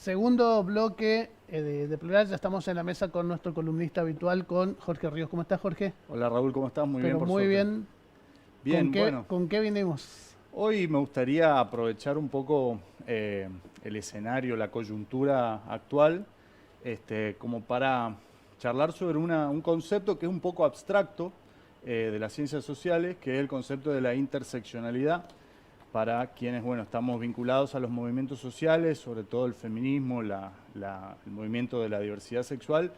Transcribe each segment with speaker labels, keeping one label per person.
Speaker 1: Segundo bloque de Plural, ya estamos en la mesa con nuestro columnista habitual, con Jorge Ríos. ¿Cómo estás, Jorge?
Speaker 2: Hola Raúl, ¿cómo estás? Muy bien,
Speaker 1: Pero
Speaker 2: por
Speaker 1: muy
Speaker 2: suerte.
Speaker 1: bien.
Speaker 2: Bien, bueno,
Speaker 1: ¿Con qué vinimos?
Speaker 2: hoy me gustaría aprovechar un poco el escenario, la coyuntura actual, como para charlar sobre un concepto que es un poco abstracto de las ciencias sociales, que es el concepto de la interseccionalidad, para quienes, bueno, estamos vinculados a los movimientos sociales, sobre todo el feminismo, el movimiento de la diversidad sexual.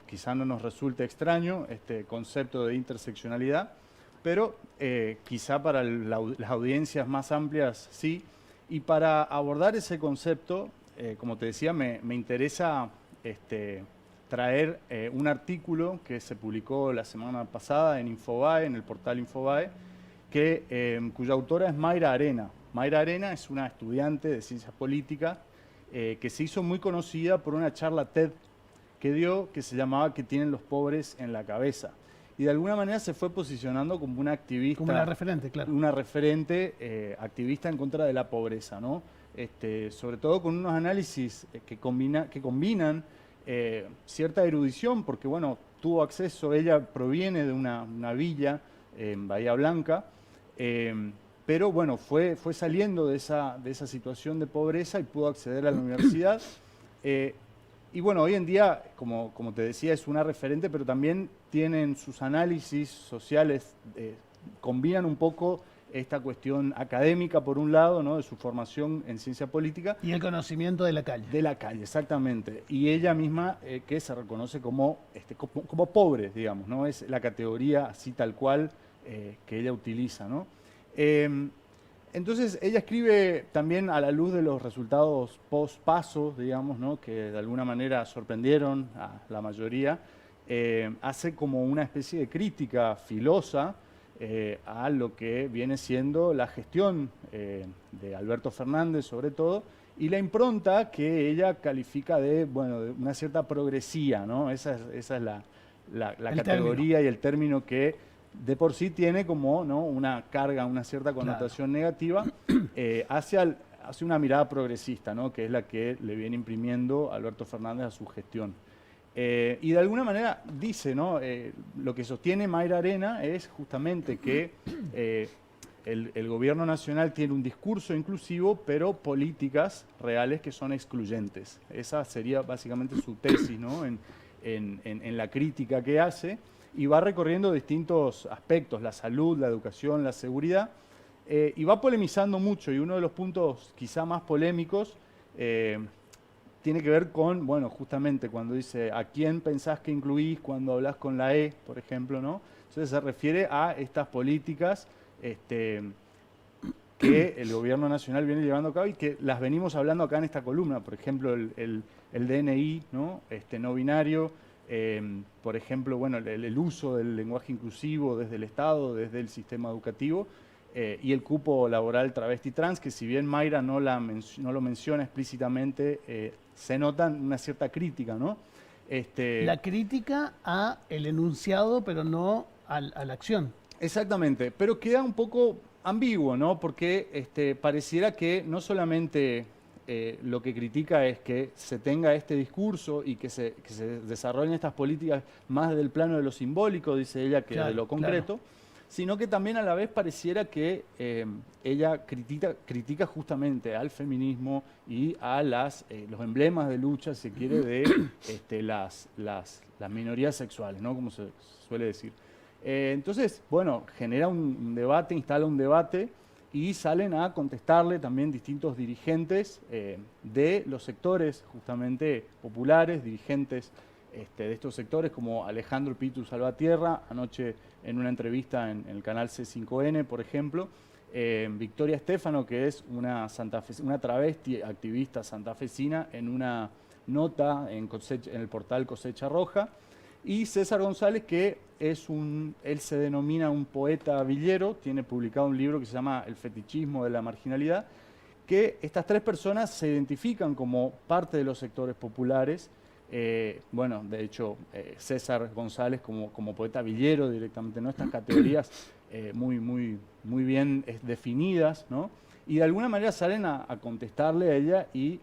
Speaker 2: Quizá no nos resulte extraño este concepto de interseccionalidad, pero quizá para las audiencias más amplias sí. Y para abordar ese concepto, como te decía, me interesa traer un artículo que se publicó la semana pasada en Infobae, en el portal Infobae, cuya autora es Mayra Arena. Mayra Arena es una estudiante de ciencias políticas que se hizo muy conocida por una charla TED que dio, que se llamaba "¿Qué tienen los pobres en la cabeza?". Y de alguna manera se fue posicionando como una activista,
Speaker 1: Como una referente, claro.
Speaker 2: una referente activista en contra de la pobreza, ¿no? Sobre todo con unos análisis que combinan cierta erudición, porque bueno, tuvo acceso, ella proviene de una villa en Bahía Blanca, pero bueno, fue saliendo de esa situación de pobreza y pudo acceder a la universidad. Y bueno, hoy en día, como te decía, es una referente, pero también tienen sus análisis sociales, combinan un poco esta cuestión académica, por un lado, ¿no?, de su formación en ciencia política.
Speaker 1: Y el conocimiento de la calle.
Speaker 2: De la calle, exactamente. Y ella misma, que se reconoce como pobre, digamos, ¿no? Es la categoría así tal cual que ella utiliza, ¿no? Entonces, ella escribe también a la luz de los resultados post-paso, digamos, ¿no?, que de alguna manera sorprendieron a la mayoría. Hace como una especie de crítica filosa a lo que viene siendo la gestión de Alberto Fernández, sobre todo, y la impronta que ella califica bueno, de una cierta progresía, ¿no? Esa es la categoría y el término que de por sí tiene como, ¿no?, una carga, una cierta connotación negativa hacia una mirada progresista, ¿no?, que es la que le viene imprimiendo Alberto Fernández a su gestión. Y de alguna manera dice, ¿no?, lo que sostiene Mayra Arena es justamente que el gobierno nacional tiene un discurso inclusivo, pero políticas reales que son excluyentes. Esa sería básicamente su tesis, ¿no?, en la crítica que hace, y va recorriendo distintos aspectos: la salud, la educación, la seguridad, y va polemizando mucho, y uno de los puntos quizá más polémicos tiene que ver con, bueno, justamente cuando dice "¿a quién pensás que incluís cuando hablas con la E?", por ejemplo, ¿no? Entonces se refiere a estas políticas que el gobierno nacional viene llevando a cabo y que las venimos hablando acá en esta columna. Por ejemplo, el DNI, ¿no?, no binario, por ejemplo, bueno, el uso del lenguaje inclusivo desde el Estado, desde el sistema educativo, y el cupo laboral travesti trans, que si bien Mayra no lo menciona explícitamente, se nota una cierta crítica, ¿no?
Speaker 1: La crítica a el enunciado, pero no a la acción.
Speaker 2: Exactamente, pero queda un poco ambiguo, ¿no? Porque pareciera que no solamente lo que critica es que se tenga este discurso y que se desarrollen estas políticas más del plano de lo simbólico, dice ella, que de lo concreto, sino que también a la vez pareciera que ella critica justamente al feminismo y a los emblemas de lucha, si se quiere, de las minorías sexuales, ¿no?, como se suele decir. Entonces, bueno, genera un debate, instala un debate, y salen a contestarle también distintos dirigentes de los sectores justamente populares, dirigentes de estos sectores, como Alejandro Pitu Salvatierra, anoche en una entrevista en el canal C5N, por ejemplo, Victoria Estefano, que es una travesti activista santafesina, en una nota en el portal Cosecha Roja, y César González, que él se denomina un poeta villero, tiene publicado un libro que se llama El fetichismo de la marginalidad, que estas tres personas se identifican como parte de los sectores populares. Bueno, de hecho, César González como poeta villero directamente, ¿no? Estas categorías muy bien definidas, ¿no? Y de alguna manera salen a contestarle a ella y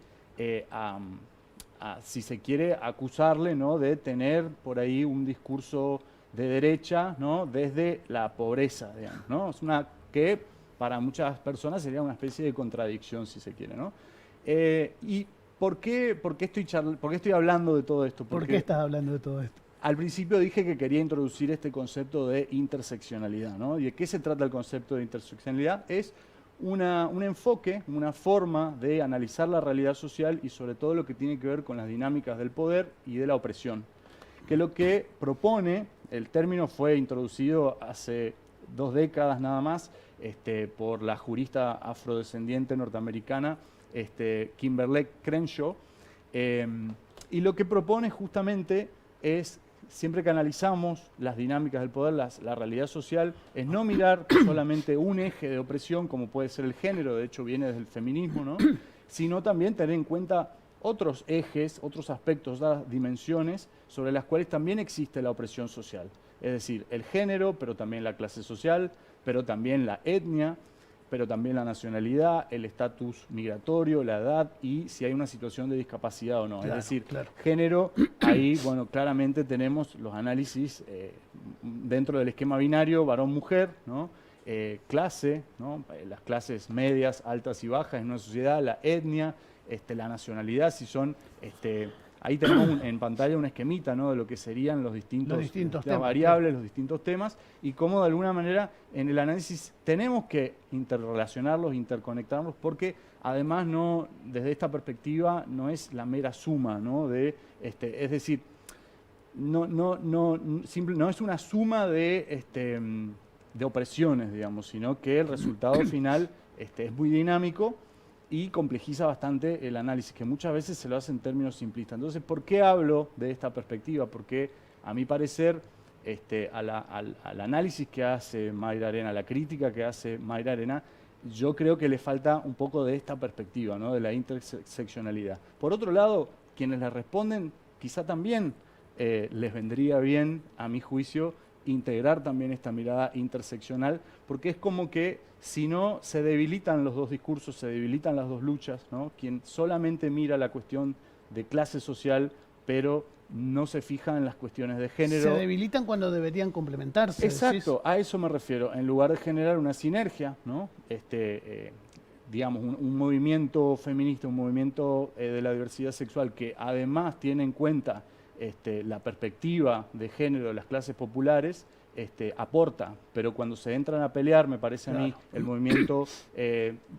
Speaker 2: si se quiere, acusarle, ¿no?, de tener por ahí un discurso de derecha, ¿no?, desde la pobreza, digamos, ¿no? Es una que para muchas personas sería una especie de contradicción, si se quiere, ¿no? ¿Y por qué estoy hablando de todo esto?
Speaker 1: ¿Por qué estás hablando de todo esto?
Speaker 2: Al principio dije que quería introducir este concepto de interseccionalidad, ¿no? ¿Y de qué se trata el concepto de interseccionalidad? Es un enfoque, una forma de analizar la realidad social y sobre todo lo que tiene que ver con las dinámicas del poder y de la opresión. Que lo que propone, el término fue introducido hace 2 décadas nada más por la jurista afrodescendiente norteamericana Kimberlé Crenshaw, y lo que propone justamente es, siempre que analizamos las dinámicas del poder, la realidad social, es no mirar solamente un eje de opresión, como puede ser el género, de hecho viene desde el feminismo, ¿no?, sino también tener en cuenta otros ejes, otros aspectos, otras dimensiones sobre las cuales también existe la opresión social. Es decir, el género, pero también la clase social, pero también la etnia, pero también la nacionalidad, el estatus migratorio, la edad y si hay una situación de discapacidad o no.
Speaker 1: Claro,
Speaker 2: es decir,
Speaker 1: claro.
Speaker 2: género, ahí, bueno, claramente tenemos los análisis dentro del esquema binario, varón-mujer, ¿no? Clase, ¿no?, las clases medias, altas y bajas en una sociedad, la etnia, la nacionalidad, si son... ahí tenemos en pantalla un esquemita, ¿no?, de lo que serían los distintos
Speaker 1: temas,
Speaker 2: variables, los distintos temas, y cómo de alguna manera en el análisis tenemos que interrelacionarlos, interconectarlos, porque además no, desde esta perspectiva no es la mera suma, ¿no?, es decir, no es una suma de opresiones, digamos, sino que el resultado final es muy dinámico y complejiza bastante el análisis, que muchas veces se lo hace en términos simplistas. Entonces, ¿por qué hablo de esta perspectiva? Porque, a mi parecer, al análisis que hace Mayra Arena, la crítica que hace Mayra Arena, yo creo que le falta un poco de esta perspectiva, ¿no?, de la interseccionalidad. Por otro lado, quienes le responden, quizá también les vendría bien, a mi juicio, integrar también esta mirada interseccional, porque es como que si no se debilitan los dos discursos, se debilitan las dos luchas, ¿no? Quien solamente mira la cuestión de clase social, pero no se fija en las cuestiones de género.
Speaker 1: Se debilitan cuando deberían complementarse.
Speaker 2: Exacto,
Speaker 1: ¿decís?
Speaker 2: a eso me refiero, en lugar de generar una sinergia, ¿no? Digamos, un movimiento feminista, un movimiento de la diversidad sexual que además tiene en cuenta la perspectiva de género de las clases populares, aporta, pero cuando se entran a pelear, me parece a mí, el movimiento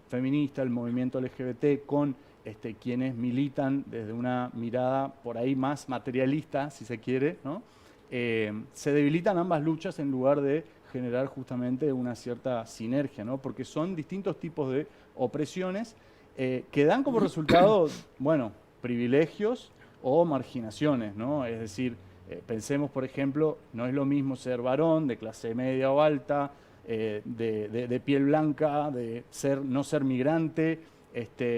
Speaker 2: feminista, el movimiento LGBT con quienes militan desde una mirada por ahí más materialista, si se quiere, ¿no? Se debilitan ambas luchas en lugar de generar justamente una cierta sinergia, ¿no? Porque son distintos tipos de opresiones que dan como resultado, bueno, privilegios o marginaciones, ¿no? Es decir, pensemos, por ejemplo, no es lo mismo ser varón de clase media o alta, de piel blanca, no ser migrante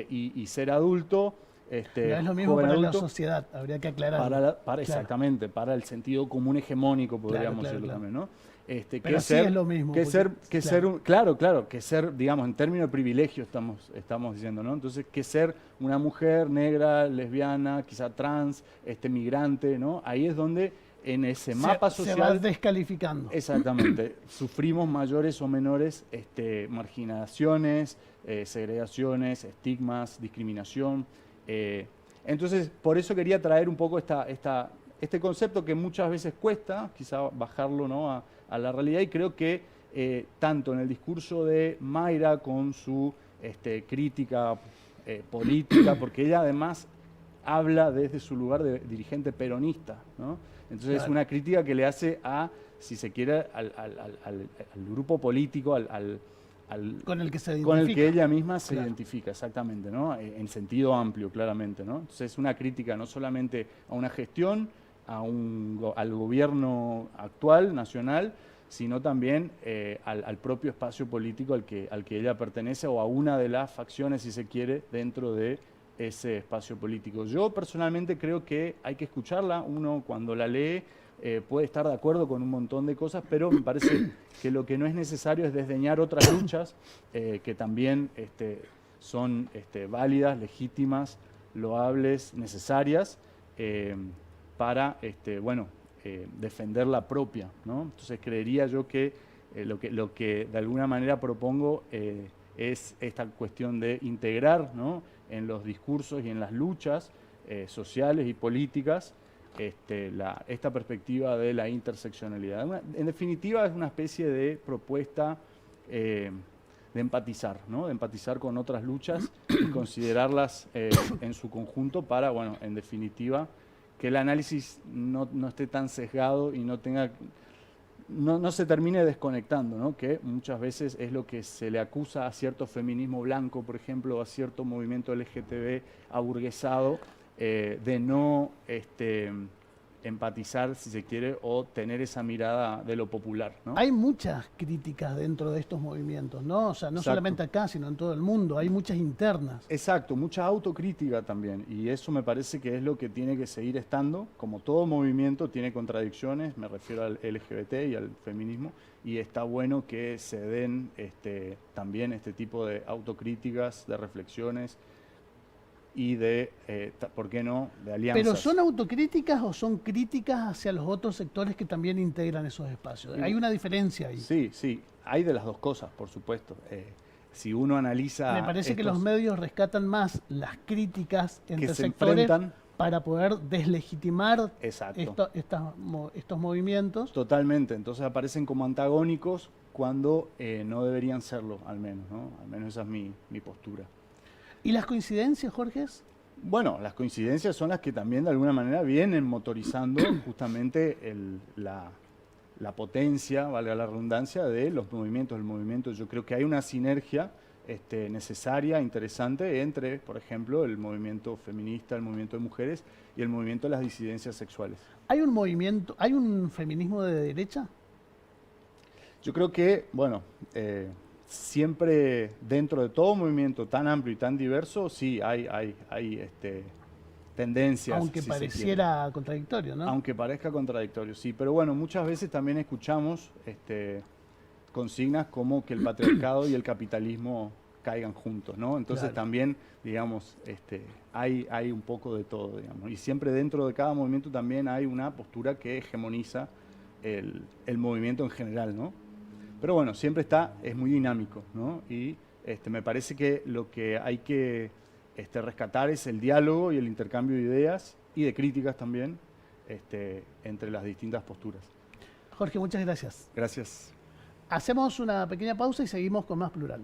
Speaker 2: y ser adulto.
Speaker 1: No es lo mismo para la sociedad, habría que aclararlo.
Speaker 2: Exactamente, para el sentido común hegemónico, podríamos decirlo también, ¿no?
Speaker 1: Pero sí es lo mismo.
Speaker 2: Que ser, digamos, en términos de privilegio estamos diciendo, ¿no? Entonces, que ser una mujer negra, lesbiana, quizá trans, migrante, ¿no? Ahí es donde en ese mapa social...
Speaker 1: Se va descalificando.
Speaker 2: Exactamente. Sufrimos mayores o menores marginaciones, segregaciones, estigmas, discriminación. Entonces, por eso quería traer un poco este concepto que muchas veces cuesta, quizá bajarlo, ¿no?, a la realidad, y creo que tanto en el discurso de Mayra con su crítica política, porque ella además habla desde su lugar de dirigente peronista, ¿no? Entonces claro, es una crítica que le hace si se quiere, al grupo político,
Speaker 1: con el que se identifica.
Speaker 2: Con el que ella misma se identifica, exactamente, ¿no? En sentido amplio, claramente, ¿no? Entonces es una crítica no solamente a una gestión, al gobierno actual, nacional, sino también al propio espacio político al que ella pertenece, o a una de las facciones, si se quiere, dentro de ese espacio político. Yo personalmente creo que hay que escucharla. Uno cuando la lee puede estar de acuerdo con un montón de cosas, pero me parece que lo que no es necesario es desdeñar otras luchas que también son válidas, legítimas, loables, necesarias, para bueno, defender la propia, ¿no? Entonces creería yo que lo que de alguna manera propongo es esta cuestión de integrar, ¿no?, en los discursos y en las luchas sociales y políticas esta perspectiva de la interseccionalidad. En definitiva, es una especie de propuesta de empatizar, ¿no?, de empatizar con otras luchas y considerarlas en su conjunto para, bueno, en definitiva, que el análisis no esté tan sesgado y no se termine desconectando, ¿no?, que muchas veces es lo que se le acusa a cierto feminismo blanco, por ejemplo, o a cierto movimiento LGTB aburguesado, de no empatizar, si se quiere, o tener esa mirada de lo popular, ¿no?
Speaker 1: Hay muchas críticas dentro de estos movimientos, ¿no? O sea, no
Speaker 2: Exacto.
Speaker 1: solamente acá, sino en todo el mundo. Hay muchas internas.
Speaker 2: Exacto, mucha autocrítica también, y eso me parece que es lo que tiene que seguir estando. Como todo movimiento tiene contradicciones, me refiero al LGBT y al feminismo, y está bueno que se den también este tipo de autocríticas, de reflexiones y de, ¿por qué no?, de alianzas.
Speaker 1: ¿Pero son autocríticas o son críticas hacia los otros sectores que también integran esos espacios? Hay una diferencia ahí.
Speaker 2: Sí, sí, hay de las dos cosas, por supuesto. Si uno analiza...
Speaker 1: Me parece que los medios rescatan más las críticas entre
Speaker 2: se
Speaker 1: sectores
Speaker 2: enfrentan
Speaker 1: para poder deslegitimar
Speaker 2: Exacto.
Speaker 1: estos movimientos.
Speaker 2: Totalmente, entonces aparecen como antagónicos cuando no deberían serlo, al menos, ¿no? Al menos esa es mi postura.
Speaker 1: ¿Y las coincidencias, Jorge?
Speaker 2: Bueno, las coincidencias son las que también de alguna manera vienen motorizando justamente la potencia, valga la redundancia, de los movimientos. El movimiento, yo creo que hay una sinergia necesaria, interesante, entre, por ejemplo, el movimiento feminista, el movimiento de mujeres y el movimiento de las disidencias sexuales.
Speaker 1: ¿Hay un movimiento, hay un feminismo de derecha?
Speaker 2: Yo creo que, bueno, siempre dentro de todo movimiento tan amplio y tan diverso, sí, hay tendencias.
Speaker 1: Aunque
Speaker 2: si
Speaker 1: pareciera contradictorio, ¿no?
Speaker 2: Aunque parezca contradictorio, sí. Pero bueno, muchas veces también escuchamos consignas como que el patriarcado y el capitalismo caigan juntos, ¿no? Entonces
Speaker 1: Claro.
Speaker 2: también, digamos, hay un poco de todo, digamos. Y siempre dentro de cada movimiento también hay una postura que hegemoniza el movimiento en general, ¿no? Pero bueno, siempre es muy dinámico, ¿no? Y me parece que lo que hay que rescatar es el diálogo y el intercambio de ideas y de críticas también entre las distintas posturas.
Speaker 1: Jorge, muchas gracias.
Speaker 2: Gracias.
Speaker 1: Hacemos una pequeña pausa y seguimos con más Plural.